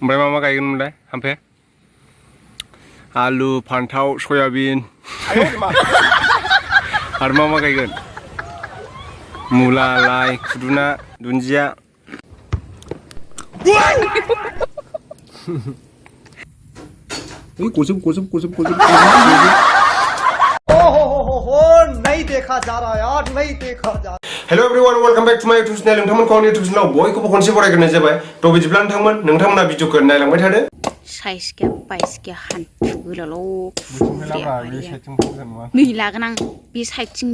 ओमफ्राय मा गायगोनमोनलाय हामफे? आलु, फान्थाव, सयाबिन आरो मा गायगोन? मुला, लाइ, खुदुना, दुन्दिया नहीं देखा जा रहा यार, नहीं देखा जा रहा। Hello everyone, welcome back to my YouTube channel. नोंथांमोनखौ आंनि यूट्यूब चैनेलाव बयखौबो खनसे बरायग्रोनाय जाबाय। थ' बिदिब्ला नोंथांमोना भिडिअखौ नायलांबाय थादो। साइज गैया बाइस गैया हान्थु गोलावल' नै लागोन आं बे साइडथिं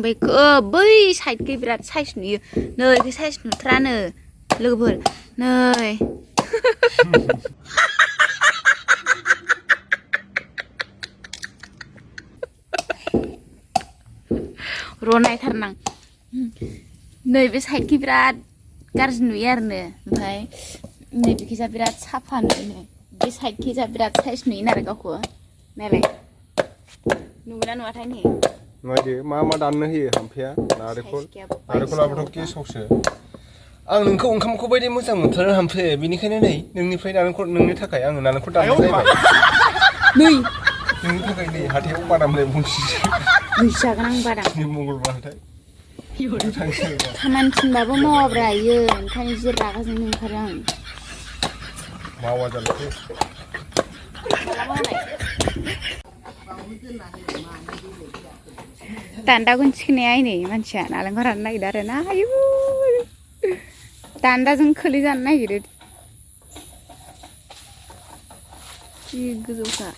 बै साइडखै बिराद साइज नुयो। नै बे साइज नुथ्रानो लोगोफोर नै र' नायथारनां नैबे साइडखै बिराद गाज्रि नुयो आरोनो ओमफ्राय नैबेखैजा बिराद साफा नुयो। बे साइडखैजा बिराद साइज नुयो आरो गावखौ नायलाय नुगोना नुवाथाय नै नायदो मा दाननो होयो हामफेया नारेंखलाबोथ' गेसावसो। आं नोंखौ ओंखामखौ बायदि मोजां मोनथारो हामफे, बेनिखायनो नै नोंनिफ्राय नोंनि थाखाय आङो नारेंखल दाननाय जाबाय। नै नोंनि थाखाय नै हाथायाव बादाम लायबावनोसै। जागोन आं बादाम मंगलबारथाय खामानि थिनबाबो मावाब्रा इयो, ओंखायनो जि रागा जोंनो ओंखारो आं। मावा जालायसै दान्दाखौनो थिखोनाया नै मानसिया नालेंखर हानो नागिरदों आरो ना, आयु दान्दाजों खोलैजानो नागिरो जि गोजौखा।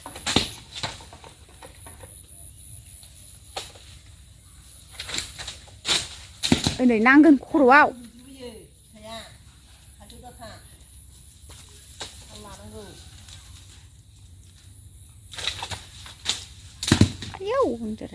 नै नांगोन खर'आव आयौ होनदों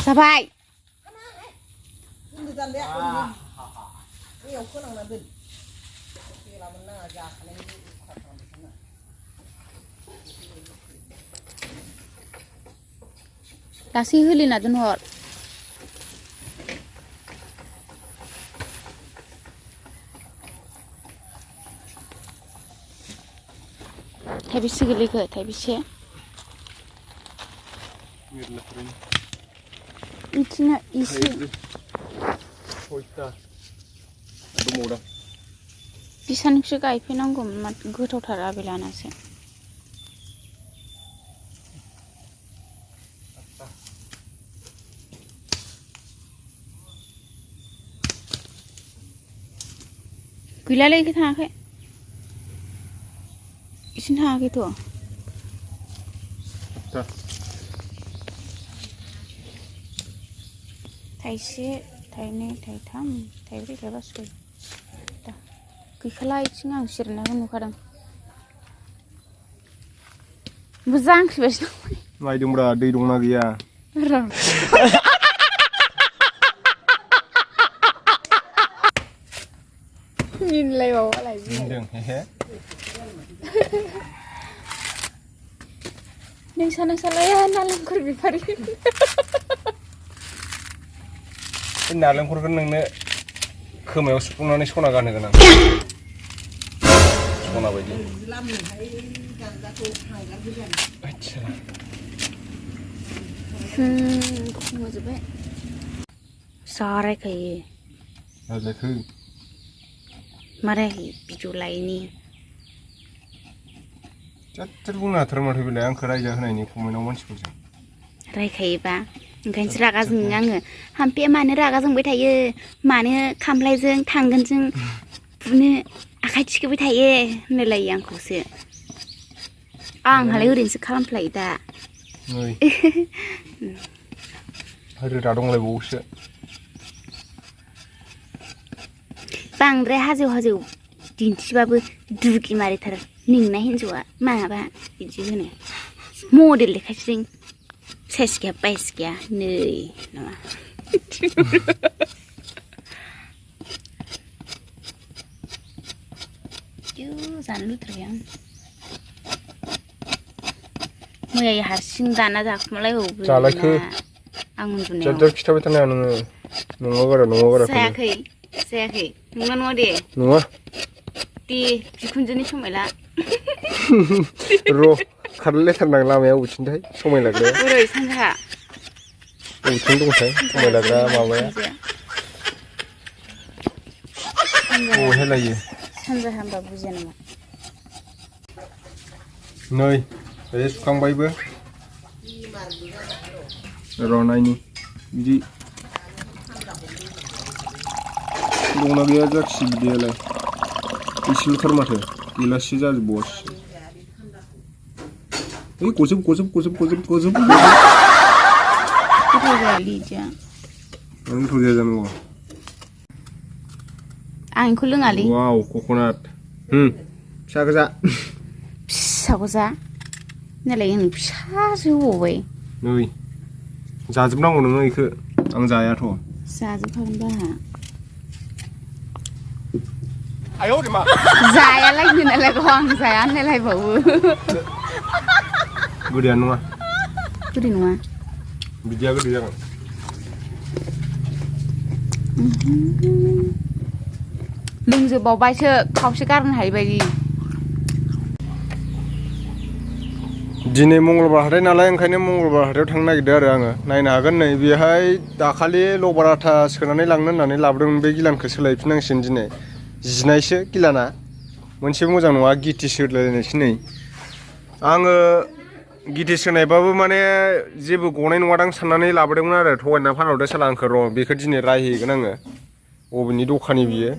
जाबाय लासै होलिना दोनहर। थाइबेसे गोलैखो? थाइबेसे बिदिनो एसे बिसानिखौसो गायफैनांगौमोन, माथो गोथावथार आबेलानासो। गैलालै इखै थाङाखै, इसिम थाङाखैथ'। थाइसे थाइनै थाइथाम थाइब्रै थाइबा सय गैखाला इथिं आं सिरिनायखौ नुखादों। बुरजा ओंख्रिबायसो नायदोंब्रा दै दंना गैया। मिनलायबावालाय मिनदों हे नोंसालाय नालेंखर बिफारि नालेंखरखौ नोंनो खोमायाव सुफ्लुंनानै सना गानहोगोन आं, सना बायदि। खोमोजोब्बाय जारायखायो रायज्लायखो मारै भिडिअ लायनि जाथार बुंनो हाथारो माथो बेलाय आंखौ रायजा होनायनि कमेन्टआव मानसिफोरजों रायखायोबा ओंखायनोसो रागा जोङो आङो। हामफे मानो रागा जोंबाय थायो, मानो खामफ्लायजों थांगोनजों बुनो आखाइ थिखोबाय थायो होनलायलायो आंखौसो। आंहालाय ओरैनोसो खालामफ्लायो दा। रोदा दंलायबावोसो। बांद्राय हाजौ दिन्थिबाबो दुगि मारिथारो नोंना हिन्जावा माबा बिदि होनो मडेल देखायसै साइज गैया बाइस गैया नै नामा जानो लुबैथारबाय आं मैया हारसिं दाना जाखुमालायबावो जालायखो आं उन्दुनायाव जेबो खिथाबाय थानाया नोङो नङा बारा जायाखै नङा नङा दे नङा दे बिखुनजोनि समायला र' खारलायथारनां लामायाव अबेथिंथाय समायलाग्राया बोरै सानजाहा अबेथिं दंथाय समायलाग्रा माबाया बबेहाय लायो सानजाहा होनबा बुजिया नामा नै बे सुखांबायबो र' नायनि बिदि दंना गैया जाखिसै बिदियालाय एसेल'थार माथो गिलाससे जाजोबबावासो ओइ गजोब गोथाव जायालै इदिया मानो गोथाव जाया जानांगौ आं इखौ लोङालै वाव कक'नाट फिसा गोजा फिसाखौ जा नालाय आं फिसासो होबावबाय नै जाजोबनांगौ नोङो इखो आं जायाथ' जाजोबखागोन बाहा आयौ मा जायालायनो नालाय गाव आं जाया होनलायलायबावो गोदैयानो नङा गोदै नङा बिदिया गोदै जागोन लोंजोबबावबायसो खावसे गारनो हायि बायदि दिनै मंगलबार हाथाय नालाय ओंखायनो मंगलबार हाथायाव थांनो नागिरदों आरो आङो नायनो हागोन नै बेहाय दाखालि लबार आथा सोनानै लांनो होननानै लाबोदोंमोन बे गिलानखौ सोलायफिननांसिगोन दिनै जिनायसो गिलाना मोनसेबो मोजां नङा गिटिस होलायनायसो नै आङो गिटिस होनायबाबो माने जेबो गनाय नङादां साननानै लाबोदोंमोन आरो थगायना फानहरदो साला आंखौ र' बेखौ दिनै रायहैगोन आङो बबेनि दखानि बियो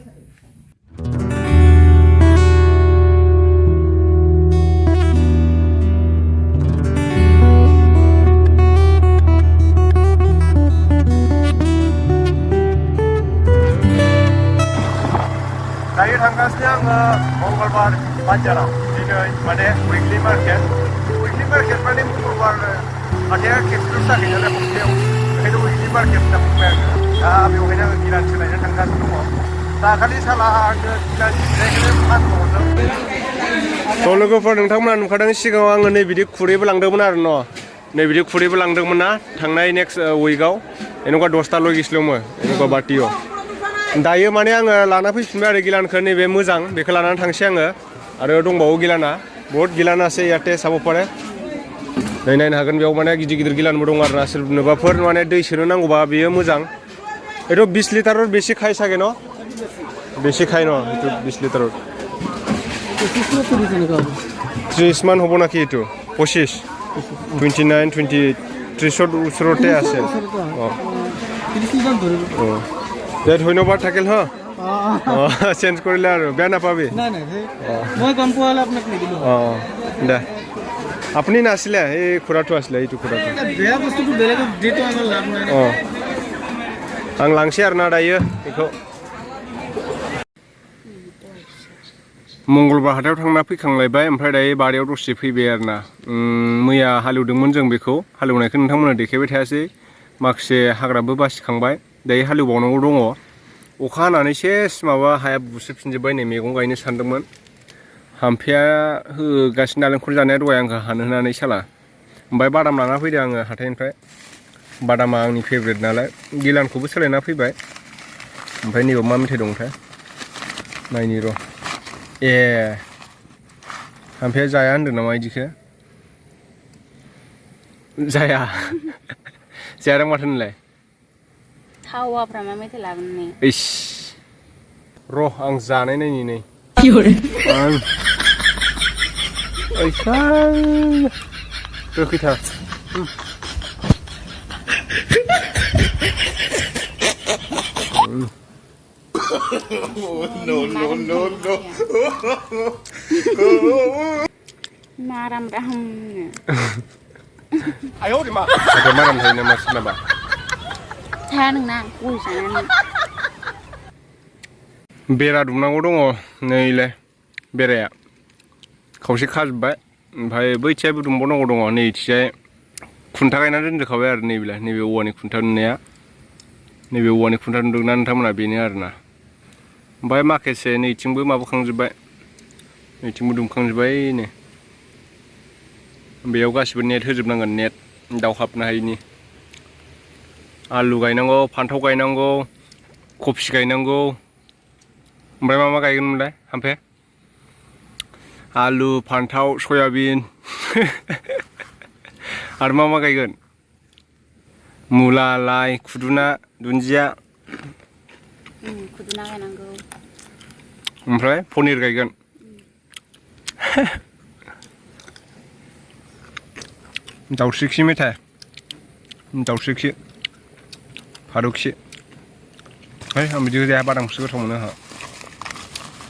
दायो थांगासिनो आङो मंगलबार बाजाराव दिनै माने उइकलि मार्केट माने मंगलबार हाथाया खेबसेल'सो जाखायो नालाय हप्तायाव ओंखायनो उइकलि मार्केट होनना बुंबाय आङो दा बेवहायनो आङो गिलान सोलायनो थांगासिनो दङ दाखालि साला आङो गिलान जिरायखौनो फानहरदों थ' लोगोफोर नोंथांमोना नुखादों सिगाङाव आङो नै बिदि खुरैबो लांदोंमोन आरो न' नै बिदि खुरैबो लांदोंमोन ना थांनाय नेक्स्ट उइकआव एनेका 10टा लगिस्ल'मो एनेका बाटियाव दायो माने आङो लाना फैफिनबाय आरो गिलानखौ नैबे मोजां बेखौ लानानै थांसै आङो आरो दंबावो गिलाना बहुत गिलान আছে याते साब पारे नै नायनो हागोन बेयाव माने गिदिर गिदिर गिलानबो दं आरो ना सोरनोबाफोर माने दै सोनो नांगौबा बेयो मोजां एथ' 20 लिटारर बेसे खाय सागे न' बेसे खाय न' एथ' 20 लिटारर 30 মান হ'ব নাকি এইটো 25 29 28 30ৰ ওচৰতে আছে অঁ দে ধন্যবাদ থাকিল হা চেঞ্জ কৰিলে আৰু বেয়া নাপাবি মই গম পোৱা হ'লে আপোনাক নিদিলোঁ অঁ দে আপুনি নাছিলে এই খুৰাটো আছিলে এইটো খুৰাটো বেয়া বস্তুটো বেলেগক দিটো আমাৰ লাভ নাই অঁ आं लांसै आरोना दायो बेखौ मंगलबार हाथायाव थांना फैखांलायबाय ओमफ्राय दायो बारियाव दसे फैबाय आरोना मैया हालेवदोंमोन जों बेखौ हालेवनायखौ नोंथांमोना देखायबाय थायासै माखासे हाग्राबो बासिखांबाय दायो हालेवबावनांगौ दङ अखा हानानै सेस माबा हाया बुस्रिफिनजोब्बाय नै मैगं गायनो सानदोंमोन हामफेया होगासिनो नालेंखर जानाया दहाय आंखौ हानो होनानै साला ओमफ्राय बादाम लाना फैदों आङो हाथायनिफ्राय बादामा आंनि फेभरेट नालाय गिलानखौबो सोलायना फैबाय ओमफ्राय नैबे मा मेथाइ दंथाय नायनि र' ए हामफेया जाया होनदों नामा इदिखो जाया जायादां माथो नोंलाय थावाफ्रा मा मेथाइ लाबोनानै इस र' आं जानाय नायनि नै ओइसा गोखैथार माराम राहामनो आयौ मा माराम थायो नामा सोरनाबा थाया नोंना गय जानानै बेरा दुमनांगौ दङ नैलाय बेराया खावसे खाजोब्बाय ओमफ्राय बैथियाबो दुमबावनांगौ दङ नैथिजाय खुन्था गायनानै दोनजोबखाबाय आरो नैबेलाय नैबे औवानि खुन्था नुनाया नैबे औवानि खुन्था नुदोंना नोंथांमोना बेनो आरोना ओमफ्राय माखासे नैथिंबो माबाखांजोब्बाय नैथिंबो दुमखांजोब्बाय नै बेयाव गासिबो नेट होजोबनांगोन नेट दाउ हाबनो हायिनि आलु गायनांगौ फान्थाव गायनांगौ कफि गायनांगौ ओमफ्राय मा गायगोनमोनलाय हामफे आलु फान्थाव सयाबिन आरो मा गायगोन मुला लाइ खुदुना दुन्दिया खुदुना गायनांगौ ओमफ्राय पनिर गायगोन दाउस्रिखि मेथाइ दाउस्रिखि फारौखि है आं बिदिखौ जाया बादामखौसो गोथाव मोनो आंहा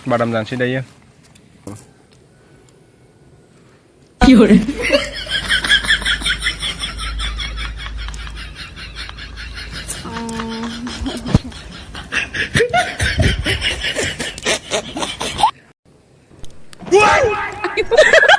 बादाम जानोसै दायो What?